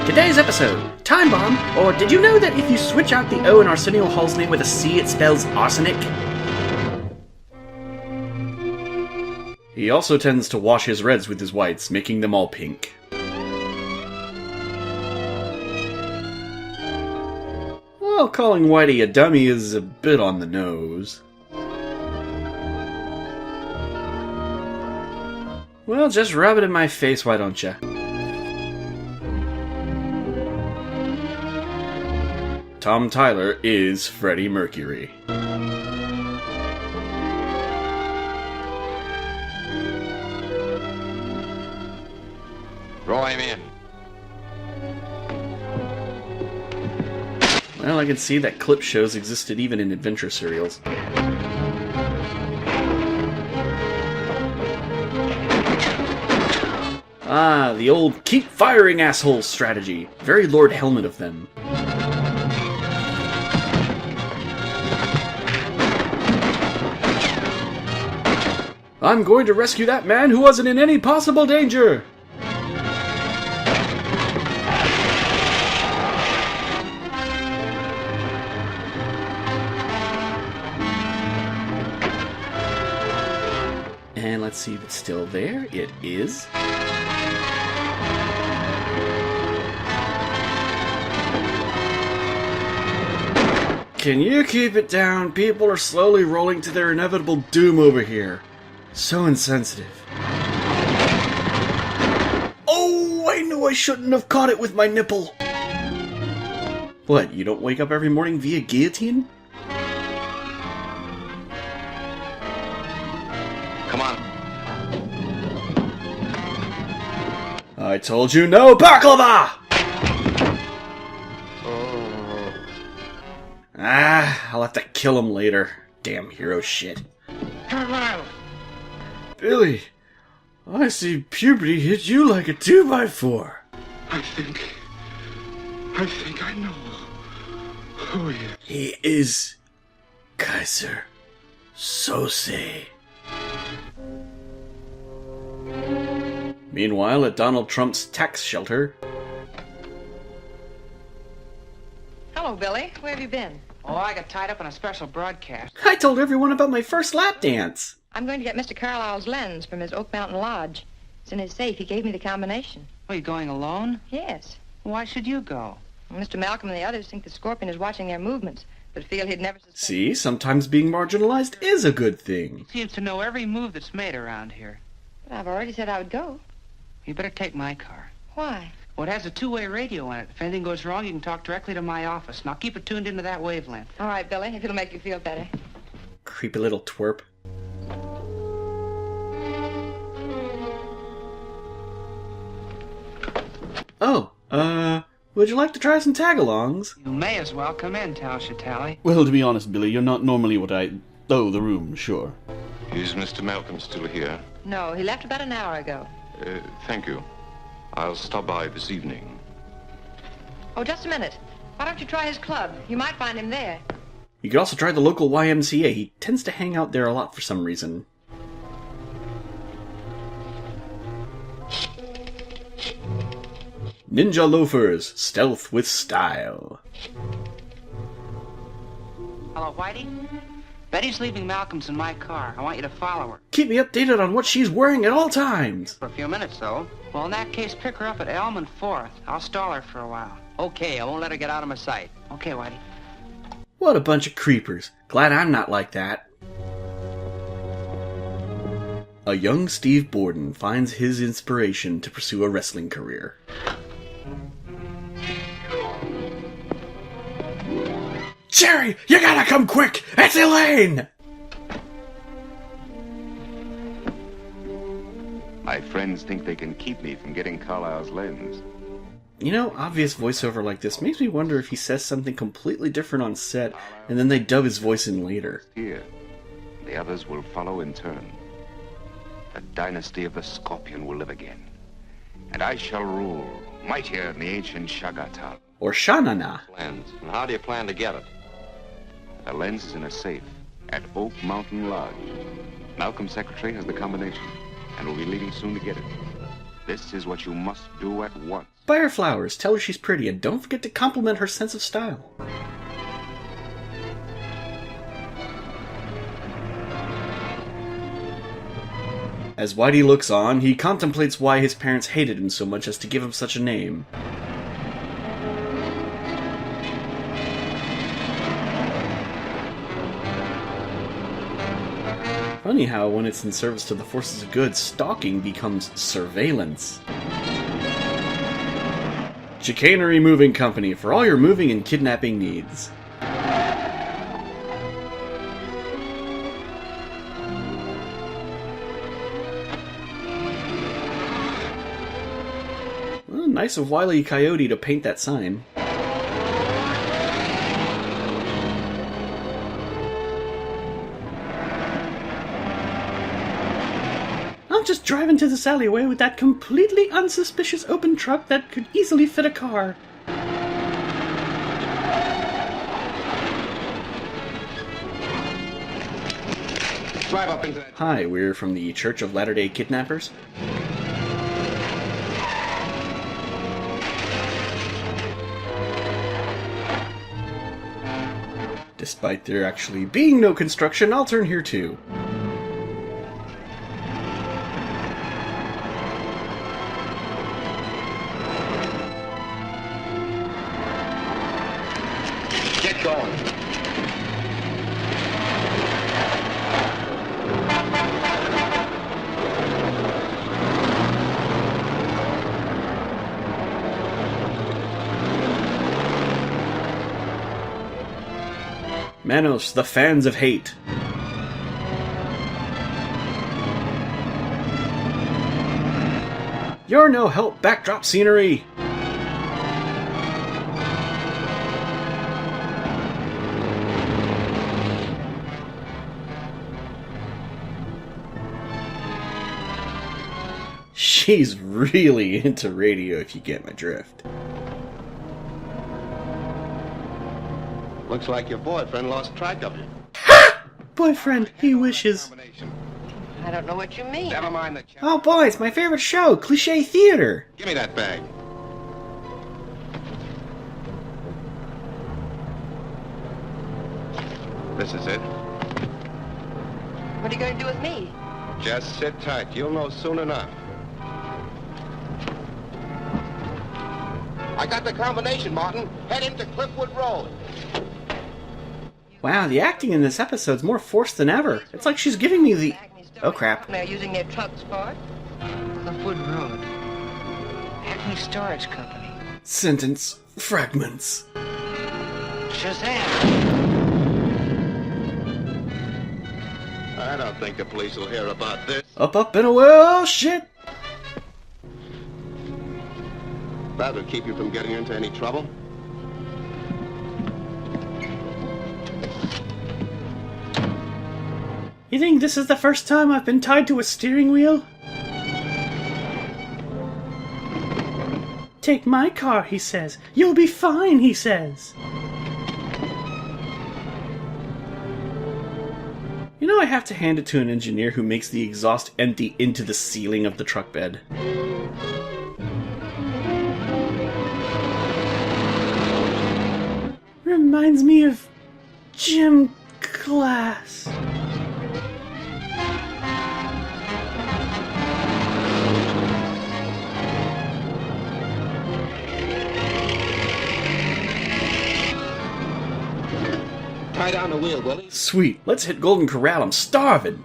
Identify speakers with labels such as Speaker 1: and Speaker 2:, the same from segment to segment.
Speaker 1: Today's episode, Time Bomb, or did you know that if you switch out the O in Arsenio Hall's name with a C, it spells arsenic? He also tends to wash his reds with his whites, making them all pink. Well, calling Whitey a dummy is a bit on the nose. Well, just rub it in my face, why don't ya? Tom Tyler is Freddie Mercury.
Speaker 2: Roll him in.
Speaker 1: Well, I can see that clip shows existed even in adventure serials. Ah, the old keep firing assholes strategy. Very Lord Helmet of them. I'm going to rescue that man who wasn't in any possible danger! And let's see if it's still there. It is. Can you keep it down? People are slowly rolling to their inevitable doom over here. So insensitive. Oh, I knew I shouldn't have caught it with my nipple. What, you don't wake up every morning via guillotine?
Speaker 2: Come on.
Speaker 1: I told you no baklava! I'll have to kill him later. Damn hero shit.
Speaker 2: Carlisle!
Speaker 1: Billy, I see puberty hit you like a 2x4.
Speaker 3: I think I know who he is.
Speaker 1: He is Kaiser Sose. Meanwhile, at Donald Trump's tax shelter...
Speaker 4: Hello, Billy. Where have you been?
Speaker 5: Oh, I got tied up in a special broadcast.
Speaker 1: I told everyone about my first lap dance.
Speaker 4: I'm going to get Mr. Carlisle's lens from his Oak Mountain Lodge. It's in his safe. He gave me the combination.
Speaker 5: Are you going alone?
Speaker 4: Yes.
Speaker 5: Why should you go?
Speaker 4: Well, Mr. Malcolm and the others think the Scorpion is watching their movements, but feel he'd never suspect...
Speaker 1: See, sometimes being marginalized is a good thing.
Speaker 5: He seems to know every move that's made around here.
Speaker 4: But I've already said I would go.
Speaker 5: You better take my car.
Speaker 4: Why?
Speaker 5: Well, it has a two-way radio on it. If anything goes wrong, you can talk directly to my office. Now keep it tuned into that wavelength.
Speaker 4: All right, Billy, if it'll make you feel better.
Speaker 1: Creepy little twerp. Oh, would you like to try some tag-alongs?
Speaker 5: You may as well come in, Tal-Shatally.
Speaker 1: Well, to be honest, Billy, you're not normally what I... Oh, the room, sure.
Speaker 2: Is Mr. Malcolm still here?
Speaker 4: No, he left about an hour ago.
Speaker 2: Thank you. I'll stop by this evening.
Speaker 4: Oh, just a minute. Why don't you try his club? You might find him there.
Speaker 1: You could also try the local YMCA. He tends to hang out there a lot for some reason. Ninja loafers, stealth with style.
Speaker 5: Hello, Whitey? Betty's leaving Malcolm's in my car. I want you to follow her.
Speaker 1: Keep me updated on what she's wearing at all times.
Speaker 5: For a few minutes, though. Well, in that case, pick her up at Elm and 4th. I'll stall her for a while. Okay, I won't let her get out of my sight. Okay, Whitey.
Speaker 1: What a bunch of creepers. Glad I'm not like that. A young Steve Borden finds his inspiration to pursue a wrestling career. Jerry, you gotta come quick! It's Elaine!
Speaker 2: My friends think they can keep me from getting Carlisle's lens.
Speaker 1: You know, obvious voiceover like this makes me wonder if he says something completely different on set, and then they dub his voice in later.
Speaker 2: Here, the others will follow in turn. The dynasty of the Scorpion will live again. And I shall rule, mightier than the ancient Shagatal.
Speaker 1: Or Shanana.
Speaker 2: Lens. And how do you plan to get it? The lens is in a safe at Oak Mountain Lodge. Malcolm's secretary has the combination and will be leaving soon to get it. This is what you must do at once.
Speaker 1: Buy her flowers, tell her she's pretty, and don't forget to compliment her sense of style. As Whitey looks on, he contemplates why his parents hated him so much as to give him such a name. Funny how, when it's in service to the forces of good, stalking becomes surveillance. Chicanery Moving Company, for all your moving and kidnapping needs. Well, nice of Wile E. Coyote to paint that sign. I'm just driving to this alleyway with that completely unsuspicious open truck that could easily fit a car.
Speaker 2: Drive up into that.
Speaker 1: Hi, we're from the Church of Latter-day Kidnappers. Despite there actually being no construction, I'll turn here too.
Speaker 2: Get going.
Speaker 1: Manos, the fans of hate. You're no help, backdrop scenery. She's really into radio, if you get my drift.
Speaker 2: Looks like your boyfriend lost track of you.
Speaker 1: Boyfriend, he wishes.
Speaker 4: I don't know what you mean.
Speaker 2: Never mind the
Speaker 1: Oh boy, it's my favorite show, Cliché Theater.
Speaker 2: Give me that bag. This is it.
Speaker 4: What are you going to do with me?
Speaker 2: Just sit tight. You'll know soon enough. I got the combination, Martin. Head into Cliffwood Road.
Speaker 1: Wow, the acting in this episode's more forced than ever. It's like she's giving me the... Oh crap.
Speaker 4: They're using their trucks for it.
Speaker 5: Cliffwood Road. Acme Storage Company.
Speaker 1: Sentence fragments.
Speaker 5: Shazam!
Speaker 2: I don't think the police will hear about this.
Speaker 1: Up, and away, oh shit!
Speaker 2: That'll keep you from getting into any trouble.
Speaker 1: You think this is the first time I've been tied to a steering wheel? Take my car, he says. You'll be fine, he says. You know, I have to hand it to an engineer who makes the exhaust empty into the ceiling of the truck bed. Reminds me of gym class.
Speaker 2: Tie down the wheel, Willie.
Speaker 1: Sweet, let's hit Golden Corral, I'm starving!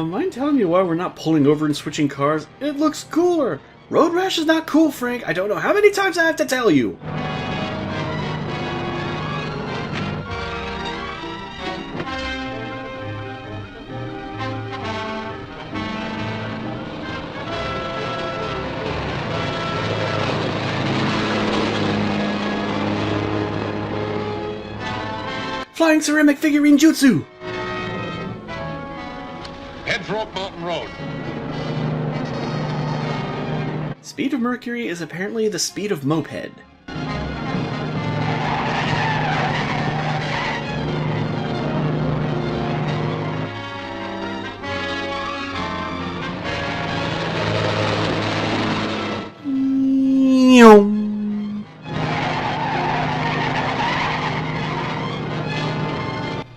Speaker 1: Mind telling me why we're not pulling over and switching cars? It looks cooler! Road rash is not cool, Frank, I don't know how many times I have to tell you! Flying ceramic figurine jutsu!
Speaker 2: Head for Oak Mountain Road.
Speaker 1: Speed of Mercury is apparently the speed of moped.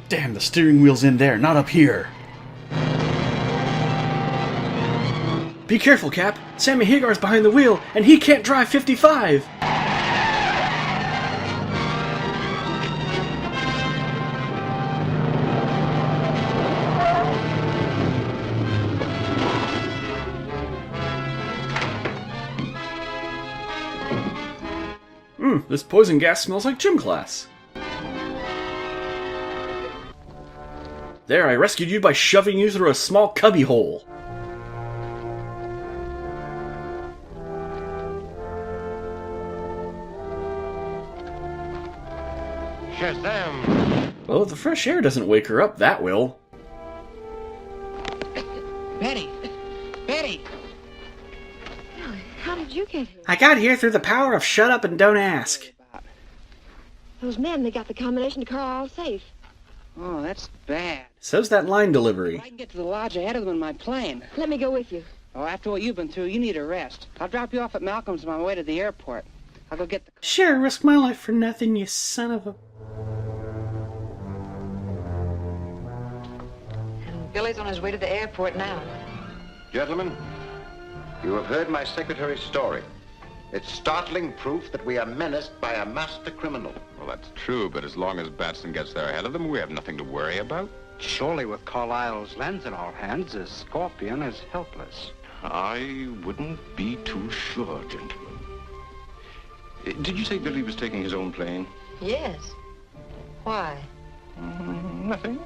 Speaker 1: Damn, the steering wheel's in there, not up here. Be careful, Cap. Sammy Hagar's behind the wheel, and he can't drive 55! This poison gas smells like gym class. There, I rescued you by shoving you through a small cubby hole.
Speaker 2: Shazam!
Speaker 1: Well, if the fresh air doesn't wake her up, that will.
Speaker 5: Betty! Betty!
Speaker 4: How did you get here?
Speaker 1: I got here through the power of shut up and don't ask.
Speaker 4: Those men, they got the combination to Carlisle's safe.
Speaker 5: Oh, that's bad.
Speaker 1: So's that line delivery.
Speaker 5: I can get to the lodge ahead of them in my plane.
Speaker 4: Let me go with you.
Speaker 5: Oh, after what you've been through, you need a rest. I'll drop you off at Malcolm's on my way to the airport. I'll go get the car.
Speaker 1: Sure, risk my life for nothing, you son of a...
Speaker 4: And Billy's on his way to the airport now.
Speaker 6: Gentlemen, you have heard my secretary's story. It's startling proof that we are menaced by a master criminal.
Speaker 2: Well, that's true, but as long as Batson gets there ahead of them, we have nothing to worry about.
Speaker 5: Surely with Carlisle's lens in our hands, the Scorpion is helpless.
Speaker 2: I wouldn't be too sure, gentlemen. Did you say Billy was taking his own plane?
Speaker 4: Yes. Why?
Speaker 2: Nothing.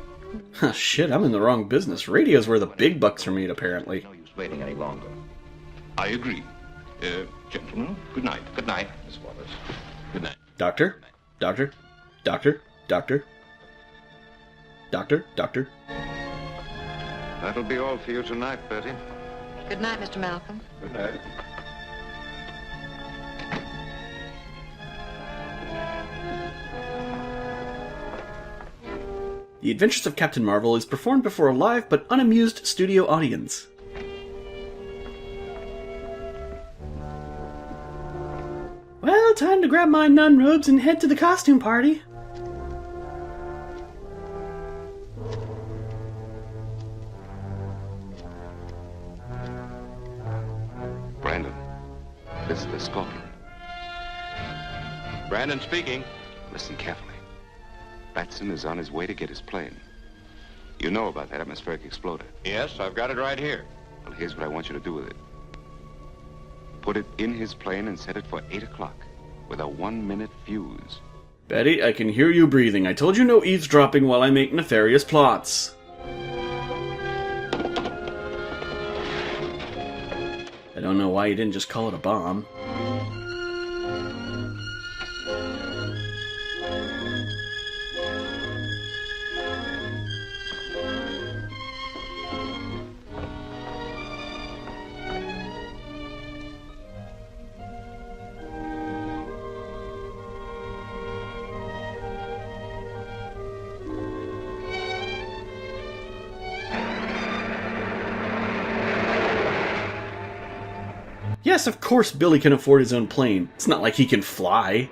Speaker 1: Huh, shit, I'm in the wrong business. Radio's where the big bucks are made, apparently.
Speaker 6: No use waiting any longer.
Speaker 2: I agree. Gentlemen, good night.
Speaker 6: Good night, Miss Waters.
Speaker 2: Good night.
Speaker 1: Doctor? Doctor? Doctor? Doctor? Doctor? Doctor?
Speaker 6: That'll be all for you tonight, Betty.
Speaker 4: Good night, Mr. Malcolm.
Speaker 6: Good night.
Speaker 1: The Adventures of Captain Marvel is performed before a live but unamused studio audience. Well, time to grab my nun robes and head to the costume party.
Speaker 2: Brandon, this is the Scorpion.
Speaker 6: Brandon speaking.
Speaker 2: Listen carefully. Batson is on his way to get his plane. You know about that atmospheric exploder.
Speaker 6: Yes, I've got it right here.
Speaker 2: Well, here's what I want you to do with it. Put it in his plane and set it for 8 o'clock with a 1-minute fuse.
Speaker 1: Betty, I can hear you breathing. I told you no eavesdropping while I make nefarious plots. I don't know why you didn't just call it a bomb. Yes, of course Billy can afford his own plane. It's not like he can fly.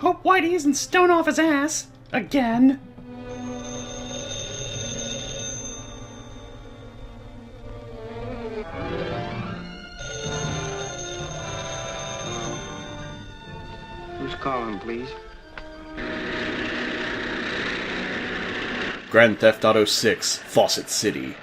Speaker 1: Hope Whitey isn't stone off his ass. Again.
Speaker 5: Who's calling, please?
Speaker 1: Grand Theft Auto 6, Fawcett City.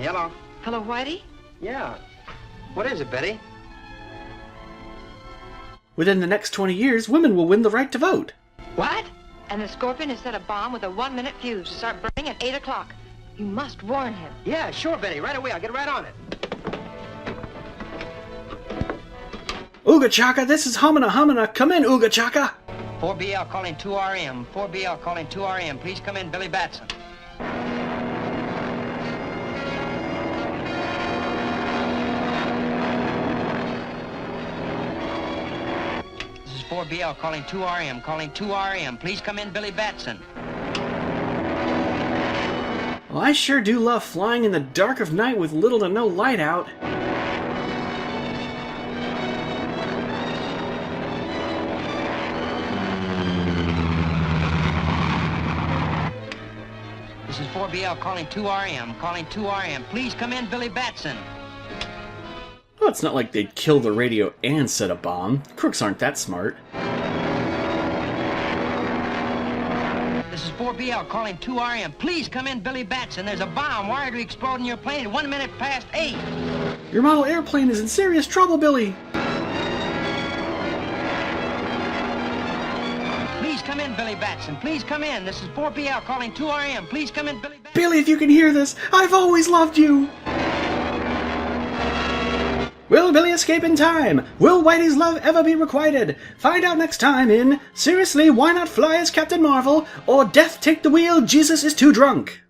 Speaker 5: Hello?
Speaker 4: Hello, Whitey?
Speaker 5: Yeah. What is it, Betty?
Speaker 1: Within the next 20 years, women will win the right to vote.
Speaker 4: What? And the Scorpion has set a bomb with a 1-minute fuse to start burning at 8 o'clock. You must warn him.
Speaker 5: Yeah, sure, Betty. Right away. I'll get right on it.
Speaker 1: Ooga Chaka, this is Humana Humana. Come in, Ooga Chaka.
Speaker 5: 4BL calling 2RM. 4BL calling 2RM. Please come in, Billy Batson. This is 4BL calling 2RM. Calling 2RM. Please come in, Billy Batson.
Speaker 1: Well, I sure do love flying in the dark of night with little to no light out.
Speaker 5: This is 4BL calling 2RM. Calling 2RM. Please come in, Billy Batson.
Speaker 1: Well, it's not like they'd kill the radio and set a bomb. Crooks aren't that smart.
Speaker 5: This is 4BL calling 2RM. Please come in, Billy Batson. There's a bomb wired to explode in your plane at 1 minute past 8.
Speaker 1: Your model airplane is in serious trouble, Billy.
Speaker 5: Please come in, Billy Batson. Please come in. This is 4BL calling 2RM. Please come in, Billy Batson.
Speaker 1: Billy, if you can hear this, I've always loved you. Will Billy escape in time? Will Whitey's love ever be requited? Find out next time in Seriously, Why Not Fly as Captain Marvel? Or Death Take the Wheel, Jesus is Too Drunk.